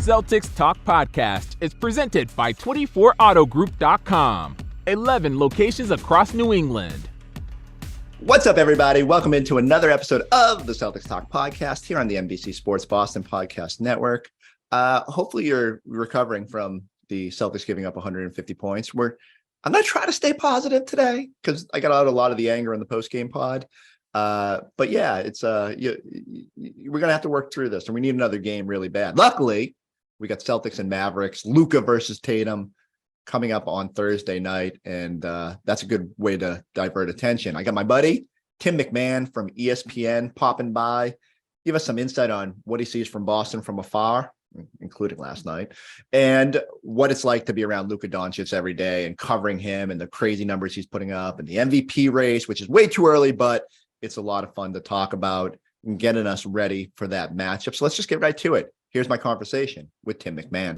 Celtics Talk podcast is presented by 24autogroup.com. 11 locations across New England. What's up, everybody? Welcome into another episode of the Celtics Talk podcast here on the NBC Sports Boston podcast network. Hopefully you're recovering from the Celtics giving up 150 points. I'm going to try to stay positive today because I got out a lot of the anger in the post-game pod. But yeah, it's we're going to have to work through this, and we need another game really bad. Luckily, we got Celtics and Mavericks, Luka versus Tatum coming up on Thursday night, and that's a good way to divert attention. I got my buddy Tim MacMahon from ESPN popping by, give us some insight on what he sees from Boston from afar, including last night, and what it's like to be around Luka Doncic every day and covering him and the crazy numbers he's putting up and the MVP race, which is way too early, but it's a lot of fun to talk about and getting us ready for that matchup. So let's just get right to it. Here's my conversation with Tim MacMahon.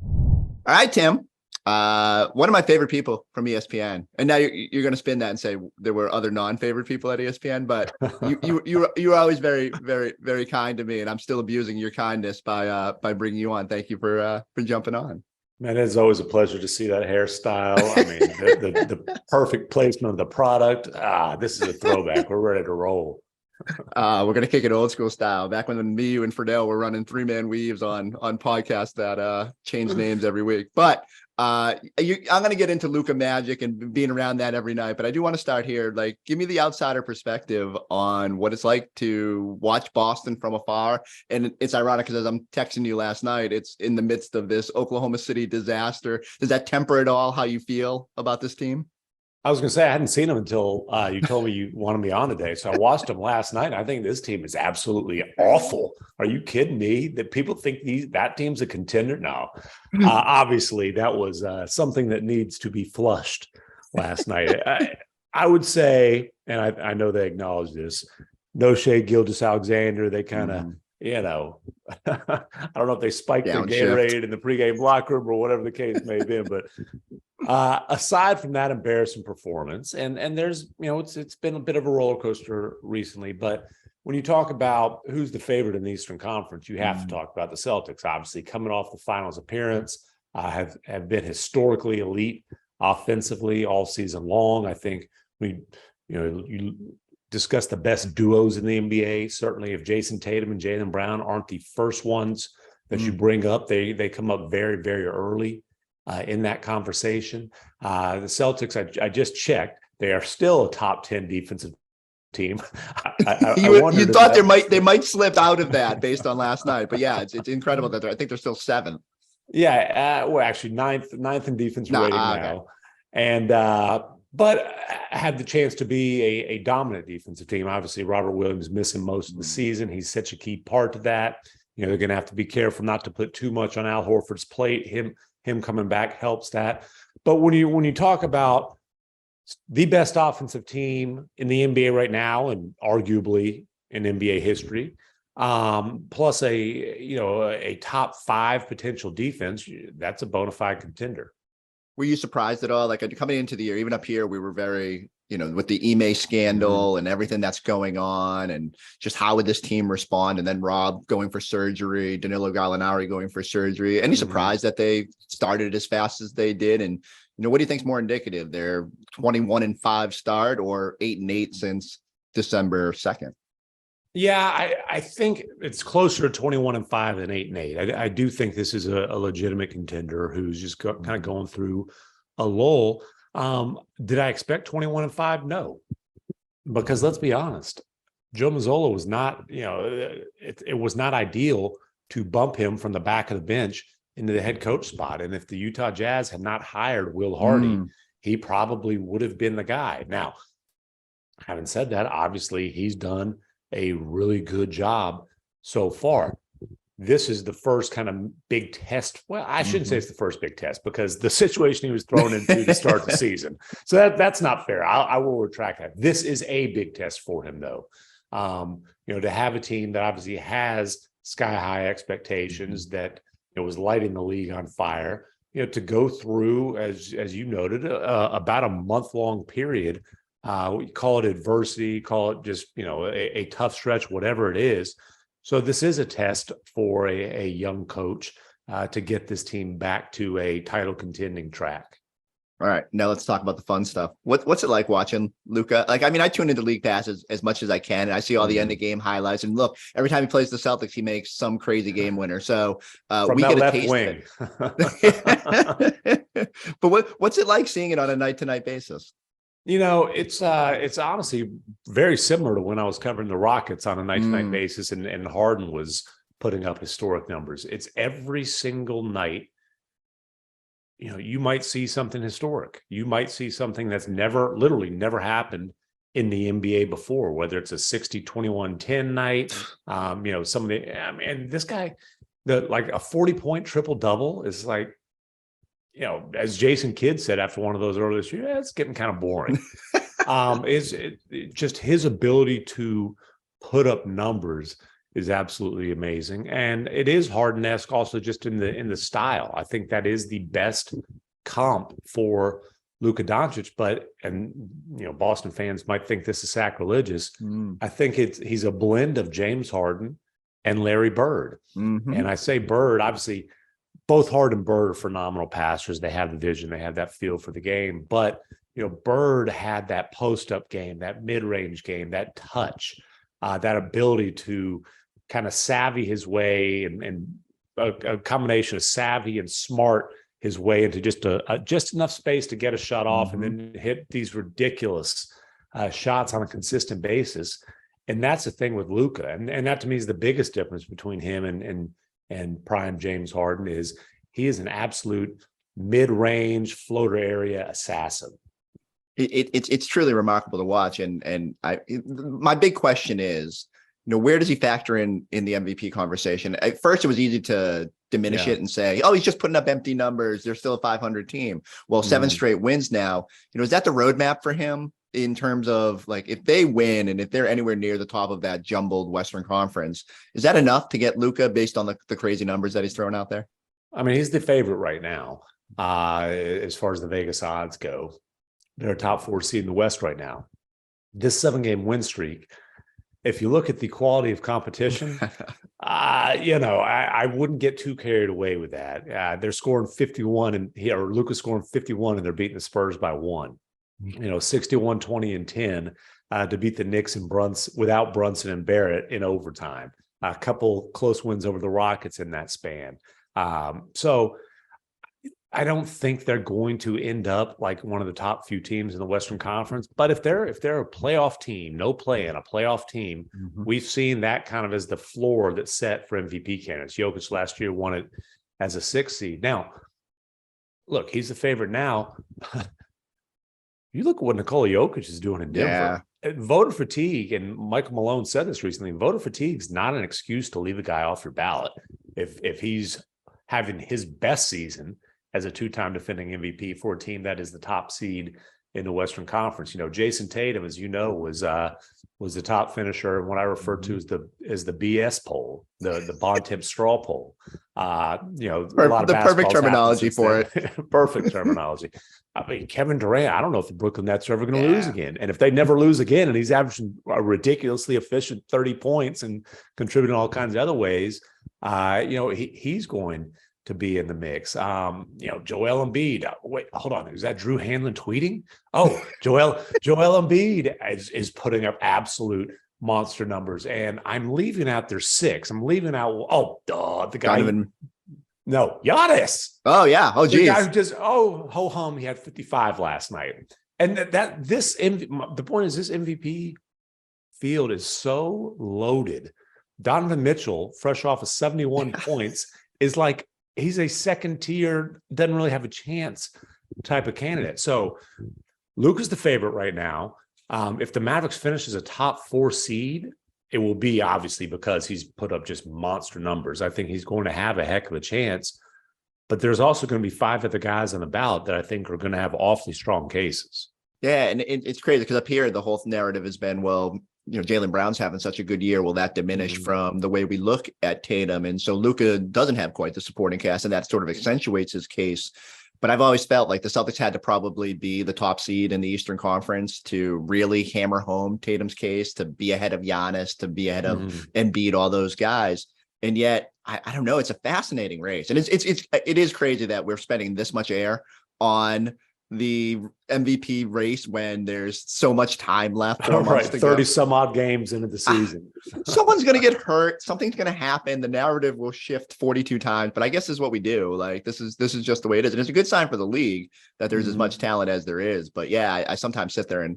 All right, Tim, one of my favorite people from ESPN, and now you're going to spin that and say there were other non-favorite people at ESPN, but you were always very, very, very kind to me, and I'm still abusing your kindness by bringing you on. Thank you for jumping on. Man, it's always a pleasure to see that hairstyle. I mean, the perfect placement of the product. This is a throwback. We're ready to roll. We're going to kick it old school style. Back when me, you, and Fidel were running 3-man weaves on podcasts that change names every week. But I'm going to get into Luka Magic and being around that every night. But I do want to start here. Like, give me the outsider perspective on what it's like to watch Boston from afar. And it's ironic because as I'm texting you last night, it's in the midst of this Oklahoma City disaster. Does that temper at all how you feel about this team? I was going to say I hadn't seen them until you told me you wanted me on today. So I watched them last night. And I think this team is absolutely awful. Are you kidding me? That people think that team's a contender? No. Obviously, that was something that needs to be flushed last night. I would say, and I know they acknowledge this, no shade Gilgeous-Alexander. They kind of, I don't know if they spiked their Gatorade in the pregame locker room or whatever the case may have been, but aside from that embarrassing performance, and there's, it's been a bit of a roller coaster recently, but when you talk about who's the favorite in the Eastern Conference, you have to talk about the Celtics, obviously coming off the finals appearance, have been historically elite offensively all season long. I think you discuss the best duos in the NBA. Certainly if Jayson Tatum and Jaylen Brown aren't the first ones that you bring up, they come up very, very early in that conversation. The Celtics, I just checked, they are still a top 10 defensive team. You thought they might slip out of that based on last night, but yeah, it's incredible that I think they're still 7th. Yeah, well, actually ninth in defense rating now. Okay. And but had the chance to be a dominant defensive team. Obviously, Robert Williams missing most of the season. He's such a key part to that. They're going to have to be careful not to put too much on Al Horford's plate. Him coming back helps that. But when you talk about the best offensive team in the NBA right now, and arguably in NBA history, plus a top 5 potential defense, that's a bona fide contender. Were you surprised at all? Like coming into the year, even up here, we were very, with the Ime scandal and everything that's going on, and just how would this team respond? And then Rob going for surgery, Danilo Gallinari going for surgery. Any surprise that they started as fast as they did? And what do you think is more indicative? Their 21-5 start or 8-8 since December 2nd? Yeah, I think it's closer to 21-5 than 8-8. I do think this is a legitimate contender who's just kind of going through a lull. Did I expect 21-5? No, because let's be honest, Joe Mazzola was not, it was not ideal to bump him from the back of the bench into the head coach spot. And if the Utah Jazz had not hired Will Hardy, he probably would have been the guy. Now, having said that, obviously he's done a really good job so far. This is the first kind of big test. Well, I shouldn't say it's the first big test because the situation he was thrown into to start the season. So that's not fair. I will retract that. This is a big test for him, though. To have a team that obviously has sky high expectations, that was lighting the league on fire, to go through, as you noted, about a month-long period. Call it adversity, call it just, a tough stretch, whatever it is. So this is a test for a young coach to get this team back to a title contending track. All right, now let's talk about the fun stuff. What's it like watching Luka? Like, I mean, I tune into League Pass as much as I can, and I see all the end of game highlights. And look, every time he plays the Celtics, he makes some crazy game winner. So we get a taste wing. of it. But what's it like seeing it on a night-to-night basis? It's honestly very similar to when I was covering the Rockets on a night-to-night basis, and Harden was putting up historic numbers. It's every single night. You might see something historic. You might see something that's literally never happened in the NBA before, whether it's a 60-21-10 night. And this guy, like a 40-point triple-double is like, as Jason Kidd said after one of those earlier years, it's getting kind of boring. Just his ability to put up numbers is absolutely amazing. And it is Harden-esque also just in the style. I think that is the best comp for Luka Doncic, and Boston fans might think this is sacrilegious. I think he's a blend of James Harden and Larry Bird. And I say Bird, obviously both Harden and Bird are phenomenal passers. They have the vision, they have that feel for the game. But Bird had that post-up game, that mid-range game, that touch, that ability to kind of savvy his way and a combination of savvy and smart his way into just enough space to get a shot off and then hit these ridiculous shots on a consistent basis. And that's the thing with Luka. And that to me is the biggest difference between him and prime James Harden is he is an absolute mid-range floater area assassin. It's truly remarkable to watch. And my big question is, where does he factor in the MVP conversation? At first, it was easy to diminish it and say, oh, he's just putting up empty numbers. They're still a 500 team. Well, 7 straight wins now. Is that the roadmap for him in terms of like, if they win and if they're anywhere near the top of that jumbled Western Conference, is that enough to get Luka based on the crazy numbers that he's throwing out there? I mean, he's the favorite right now as far as the Vegas odds go. They're a top 4 seed in the West right now. This 7-game win streak, if you look at the quality of competition, I wouldn't get too carried away with that. They're scoring 51 or Luka's scoring 51 and they're beating the Spurs by 1. 61, 20, and 10 to beat the Knicks and without Brunson and Barrett in overtime. A couple close wins over the Rockets in that span. So I don't think they're going to end up like one of the top few teams in the Western Conference. But if they're a playoff team, no play-in, a playoff team, we've seen that kind of as the floor that's set for MVP candidates. Jokic last year won it as a 6th seed. Now, look, he's the favorite now. You look at what Nikola Jokic is doing in Denver. Yeah. Voter fatigue, and Michael Malone said this recently, voter fatigue is not an excuse to leave a guy off your ballot. If he's having his best season as a 2-time defending MVP for a team that is the top seed in the Western Conference. Jayson Tatum, as was the top finisher, and what I refer to as the BS poll, the Bontemps straw poll. A lot of the perfect terminology for it. Perfect terminology. I mean, Kevin Durant, I don't know if the Brooklyn Nets are ever going to lose again. And if they never lose again, and he's averaging a ridiculously efficient 30 points and contributing all kinds of other ways, he's going to be in the mix. Joel Embiid. Wait, hold on. Is that Drew Hanlon tweeting? Oh, Joel Embiid is putting up absolute monster numbers. And I'm leaving out their 6. I'm leaving out, the guy. No, Giannis. Oh, yeah. Oh, geez. The guy who just, ho-hum, he had 55 last night. And the point is this MVP field is so loaded. Donovan Mitchell, fresh off of 71 points, is like, he's a second tier, doesn't really have a chance type of candidate. So Luka's the favorite right now. If the Mavericks finish as a top 4 seed, it will be obviously because he's put up just monster numbers. I think he's going to have a heck of a chance, but there's also going to be 5 other guys on the ballot that I think are going to have awfully strong cases. Yeah. And it's crazy because up here, the whole narrative has been, well, Jaylen Brown's having such a good year. Will that diminish from the way we look at Tatum? And so Luka doesn't have quite the supporting cast, and that sort of accentuates his case. But I've always felt like the Celtics had to probably be the top seed in the Eastern Conference to really hammer home Tatum's case, to be ahead of Giannis, to be ahead of Embiid, all those guys. And yet, I don't know. It's a fascinating race, and it is crazy that we're spending this much air on the MVP race when there's so much time left. 30 some odd games into the season. Someone's going to get hurt. Something's going to happen. The narrative will shift 42 times, but I guess this is what we do. Like, this is just the way it is. And it's a good sign for the league that there's as much talent as there is. But yeah, I sometimes sit there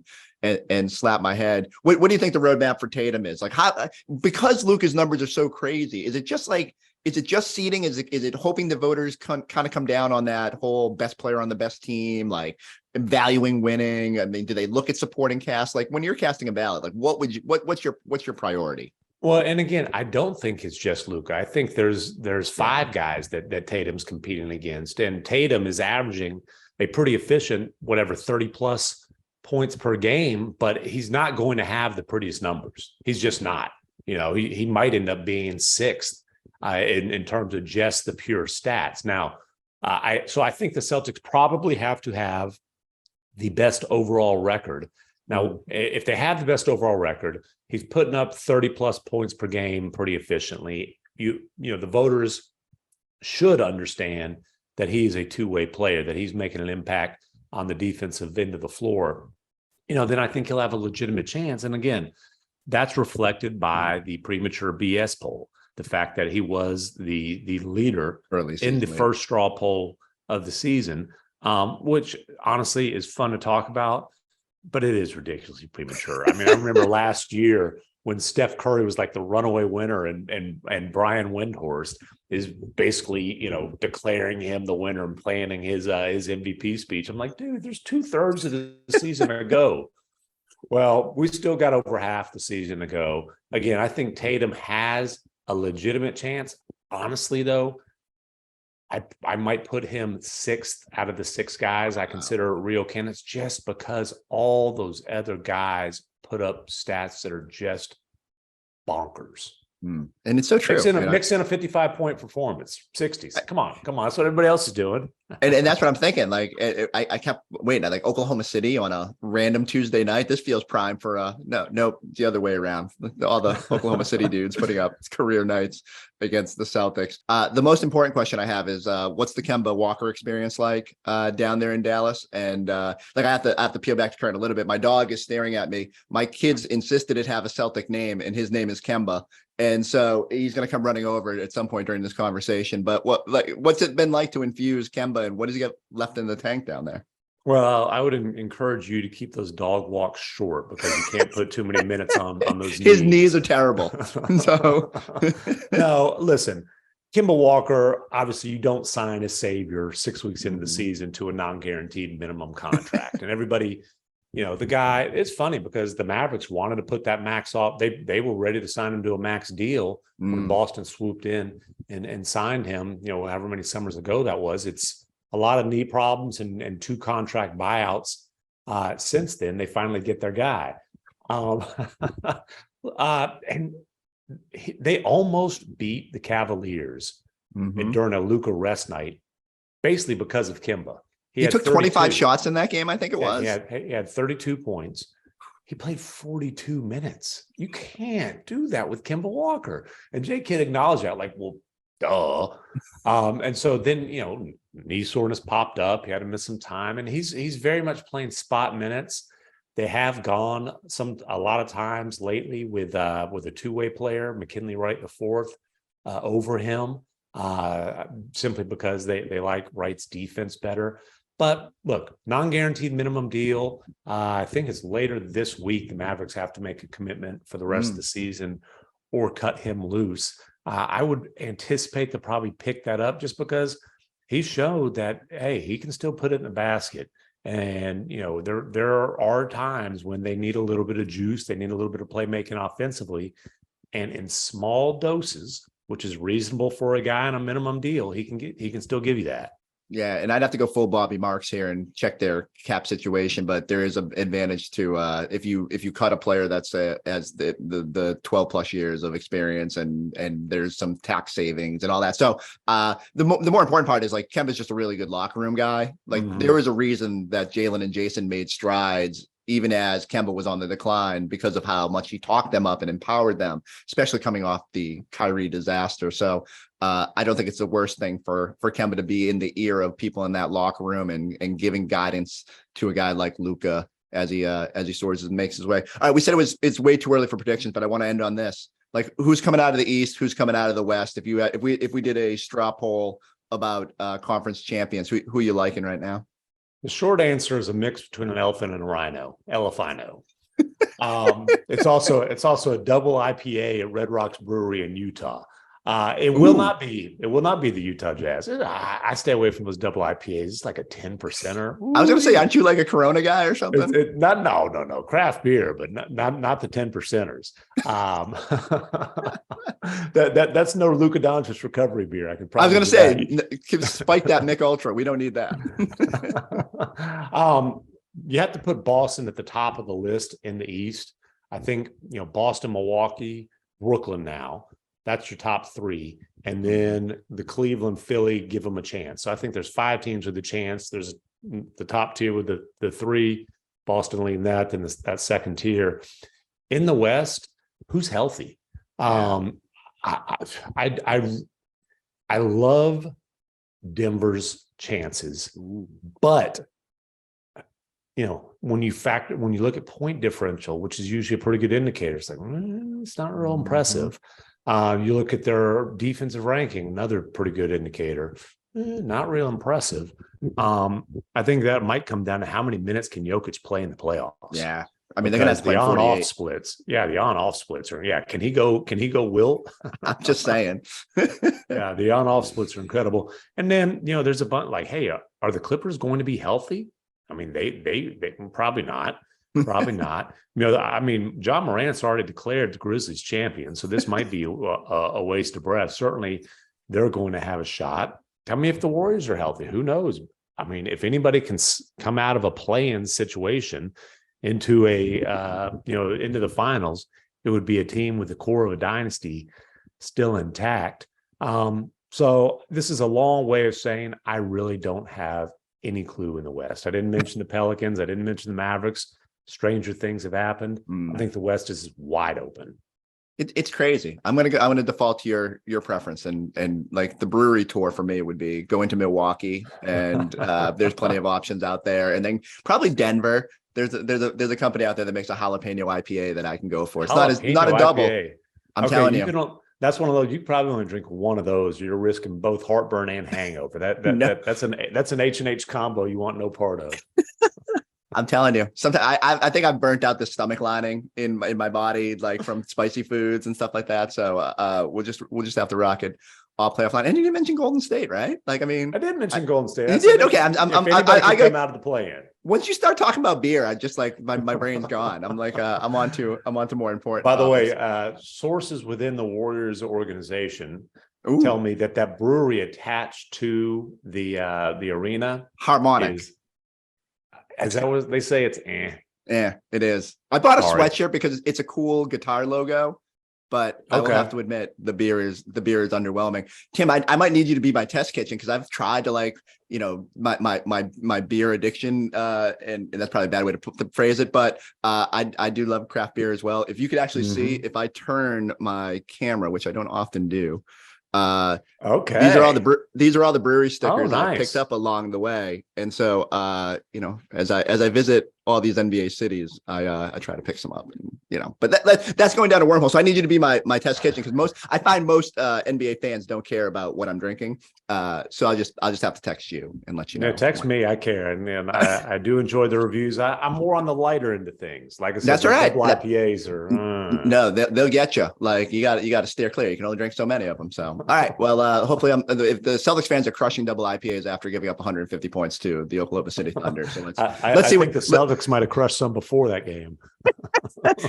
and slap my head. What do you think the roadmap for Tatum is? Like, how, because Luka's numbers are so crazy, is it just seeding? Is it hoping the voters kind of come down on that whole best player on the best team, like valuing winning? I mean, do they look at supporting cast? Like, when you're casting a ballot, like what's your priority? Well, and again, I don't think it's just Luka. I think there's five guys that Tatum's competing against, and Tatum is averaging a pretty efficient, 30 plus points per game, but he's not going to have the prettiest numbers. He's just not. He might end up being sixth in terms of just the pure stats. Now, I think the Celtics probably have to have the best overall record. Now, if they have the best overall record, he's putting up 30 plus points per game pretty efficiently. The voters should understand that he's a two-way player, that he's making an impact on the defensive end of the floor. Then I think he'll have a legitimate chance. And again, that's reflected by the premature BS poll. The fact that he was the leader in the first straw poll of the season, which honestly is fun to talk about, but it is ridiculously premature. I mean, I remember last year when Steph Curry was like the runaway winner, and Brian Windhorst is basically, declaring him the winner and planning his MVP speech. I'm like, dude, there's 2/3 of the season to go. Well, we still got over half the season to go. Again, I think Tatum has a legitimate chance. Honestly, though, I might put him sixth out of the six guys I consider real candidates, just because all those other guys put up stats that are just bonkers. And it's so true. Mix in a 55-point performance, 60s. Come on. That's what everybody else is doing. And that's what I'm thinking. Like, I kept waiting. Like Oklahoma City on a random Tuesday night. This feels prime for no, the other way around. All the Oklahoma City dudes putting up career nights against the Celtics. The most important question I have is, what's the Kemba Walker experience like down there in Dallas? And I have to peel back the curtain a little bit. My dog is staring at me. My kids insisted it have a Celtic name, and his name is Kemba. And so he's going to come running over at some point during this conversation. But what's it been like to infuse Kemba, and what does he get left in the tank down there? Well, I would encourage you to keep those dog walks short, because you can't put too many minutes on those knees. His knees are terrible. So no, listen, Kemba Walker, obviously you don't sign a savior 6 weeks into the season to a non-guaranteed minimum contract. And everybody, the guy, it's funny because the Mavericks wanted to put that max off. They were ready to sign him to a max deal when Boston swooped in and signed him, however many summers ago that was. It's a lot of knee problems and 2 contract buyouts. Since then, they finally get their guy. And they almost beat the Cavaliers during a Luka rest night, basically because of Kemba. He took 25 shots in that game, I think it was. He had 32 points. He played 42 minutes. You can't do that with Kemba Walker. And Jay Kidd acknowledged that, like, well, duh. And so then, knee soreness popped up. He had to miss some time. And he's very much playing spot minutes. They have gone a lot of times lately with a two-way player, McKinley Wright IV, over him, simply because they like Wright's defense better. But look, non-guaranteed minimum deal. I think it's later this week. The Mavericks have to make a commitment for the rest of the season or cut him loose. I would anticipate to probably pick that up just because he showed that, hey, he can still put it in the basket. And, there are times when they need a little bit of juice. They need a little bit of playmaking offensively. And in small doses, which is reasonable for a guy on a minimum deal, he can still give you that. Yeah, and I'd have to go full Bobby Marks here and check their cap situation, but there is an advantage to if you cut a player that's as the 12 plus years of experience and there's some tax savings and all that. So the more important part is like Kemba's just a really good locker room guy. Like there was a reason that Jalen and Jayson made strides even as Kemba was on the decline because of how much he talked them up and empowered them, especially coming off the Kyrie disaster. So I don't think it's the worst thing for Kemba to be in the ear of people in that locker room and giving guidance to a guy like Luka as he soars and makes his way. All right, we said it's way too early for predictions, but I want to end on this. Like, who's coming out of the East? Who's coming out of the West? If we did a straw poll about conference champions, who are you liking right now? The short answer is a mix between an elephant and a rhino. Elephino. It's also a double IPA at Red Rocks Brewery in Utah. It will not be the Utah Jazz. I stay away from those double IPAs. It's like a 10%er. I was going to say, aren't you like a Corona guy or something? No, craft beer, but not the 10%ers. That's no Luka Doncic recovery beer. I was going to say, spike that Mick Ultra. We don't need that. You have to put Boston at the top of the list in the East. I think, Boston, Milwaukee, Brooklyn now. That's your top three. And then the Cleveland, Philly, give them a chance. So I think there's 5 teams with a chance. There's the top tier with the 3, Boston leading that, then that second tier. In the West, who's healthy? I love Denver's chances, but when you look at point differential, which is usually a pretty good indicator, it's like it's not real impressive. You look at their defensive ranking, another pretty good indicator, not real impressive. I think that might come down to how many minutes can Jokic play in the playoffs. Yeah. I mean, they're going to have to play the on-off splits. Yeah, the on-off splits are. Yeah, can he go Wilt? I'm just saying. Yeah, the on-off splits are incredible. And then there's a bunch like, hey, are the Clippers going to be healthy? I mean, they probably not. Probably not. John Morant's already declared the Grizzlies champion, so this might be a waste of breath. Certainly, they're going to have a shot. Tell me if the Warriors are healthy. Who knows? I mean, if anybody can come out of a play-in situation into into the finals, it would be a team with the core of a dynasty still intact. So this is a long way of saying I really don't have any clue in the West. I didn't mention the Pelicans. I didn't mention the Mavericks. Stranger things have happened. I think the West is wide open. It's crazy. I'm gonna default to your preference, and like the brewery tour for me would be going to Milwaukee, and there's plenty of options out there, and then probably Denver. There's a company out there that makes a jalapeno IPA that I can go for. It's not a double. IPA. I'm telling you. That's one of those. You probably only drink one of those. You're risking both heartburn and hangover. That's an H&H combo you want no part of. I'm telling you, sometimes I think I've burnt out the stomach lining in my body, like from spicy foods and stuff like that. So we'll just have to rock it all playoff line. And you didn't mention Golden State, right? Like, I mean, I did mention Golden State. You did? Okay. I come out of the play-in. Once you start talking about beer, I just like my brain's gone. I'm like, I'm on to more important. By the way, sources within the Warriors organization tell me that brewery attached to the arena, Harmonic. Is that what they say? It's Yeah, it is. I bought a sweatshirt because it's a cool guitar logo, but I will have to admit the beer is underwhelming. Tim, I might need you to be my test kitchen because I've tried to my beer addiction, and that's probably a bad way to phrase it, but I do love craft beer as well. If you could actually see if I turn my camera, which I don't often do. Okay. These are all the brewery stickers nice. I picked up along the way, and so as I visit all these NBA cities, I try to pick some up, But that's going down a wormhole. So I need you to be my test kitchen because I find most NBA fans don't care about what I'm drinking. So I'll just have to text you and let you know. Text me. I care, and I do enjoy the reviews. I'm more on the lighter end of things. Like I said, that's right. IPAs are no, they'll get you. Like you got to steer clear. You can only drink so many of them. So All right. Well, hopefully, if the Celtics fans are crushing double IPAs after giving up 150 points to the Oklahoma City Thunder, so let's see. I think the Celtics might have crushed some before that game.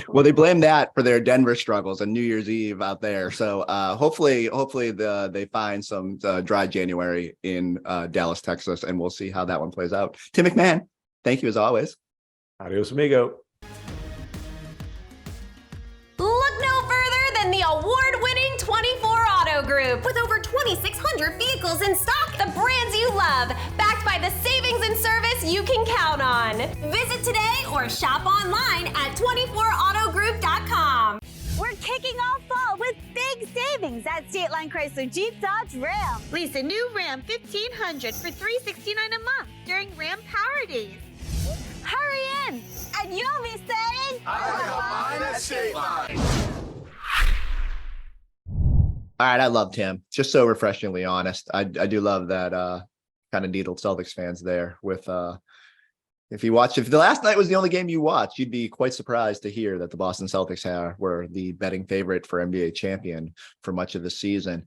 Well, they blame that for their Denver struggles and New Year's Eve out there. So hopefully, they find some dry January in Dallas, Texas, and we'll see how that one plays out. Tim MacMahon, thank you as always. Adios, amigo. Look no further than the award-winning 24 Auto Group. With over 2,600 vehicles in stock, the brands you love, backed by the savings and service you can count on. Visit today or shop online at 24autogroup.com. We're kicking off fall with big savings at State Line Chrysler Jeep Dodge Ram. Lease a new Ram 1500 for $369 a month during Ram Power Days. Hurry in, and you'll be saying, I got mine at State Line. All right, I loved him. Just so refreshingly honest. I do love that kind of needled Celtics fans there with if the last night was the only game you watched, you'd be quite surprised to hear that the Boston Celtics were the betting favorite for NBA champion for much of the season.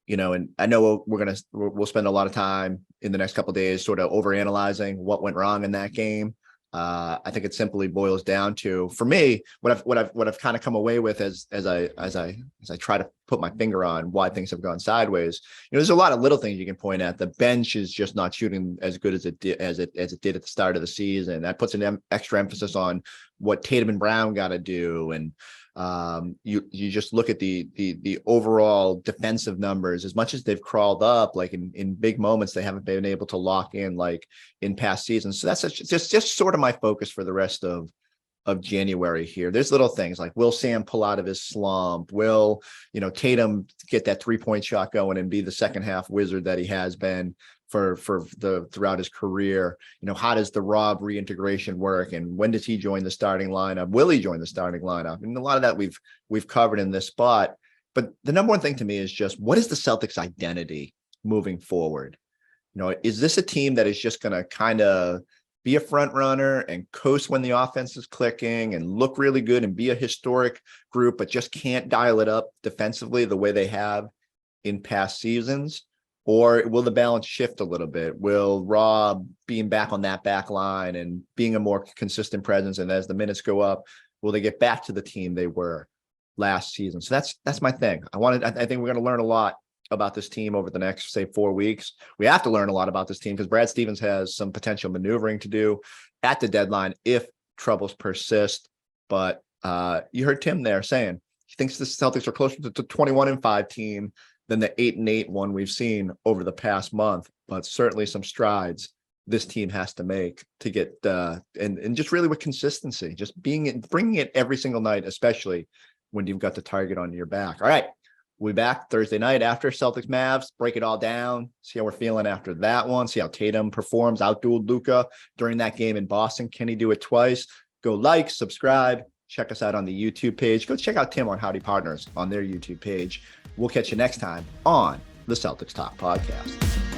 You know, and I know we'll spend a lot of time in the next couple of days sort of overanalyzing what went wrong in that game. I think it simply boils down to, for me, what I've kind of come away with as I try to put my finger on why things have gone sideways. You know, there's a lot of little things you can point at. The bench is just not shooting as good as it did at the start of the season. That puts an extra emphasis on what Tatum and Brown got to do, and you just look at the overall defensive numbers. As much as they've crawled up, like in big moments, they haven't been able to lock in like in past seasons. So that's just sort of my focus for the rest of January here. There's little things like, will Sam pull out of his slump? Will, Tatum get that 3-point shot going and be the second half wizard that he has been throughout his career? How does the Rob reintegration work, and when does he join the starting lineup? Will he join the starting lineup? And a lot of that we've covered in this spot. But the number one thing to me is just, what is the Celtics identity moving forward? Is this a team that is just going to kind of be a front runner and coast when the offense is clicking and look really good and be a historic group, but just can't dial it up defensively the way they have in past seasons? Or will the balance shift a little bit? Will Rob being back on that back line and being a more consistent presence, and as the minutes go up, will they get back to the team they were last season? So that's my thing. I think we're going to learn a lot about this team over the next, say, 4 weeks. We have to learn a lot about this team because Brad Stevens has some potential maneuvering to do at the deadline if troubles persist. But you heard Tim there saying he thinks the Celtics are closer to 21-5 team than the 8-8 one we've seen over the past month, but certainly some strides this team has to make to get and just really with consistency, just bringing it every single night, especially when you've got the target on your back. All right, we'll be back Thursday night after Celtics Mavs, break it all down, see how we're feeling after that one, see how Tatum performs, outdueled Luka during that game in Boston. Can he do it twice? Go like, subscribe, check us out on the YouTube page. Go check out Tim on Howdy Partners on their YouTube page. We'll catch you next time on the Celtics Talk podcast.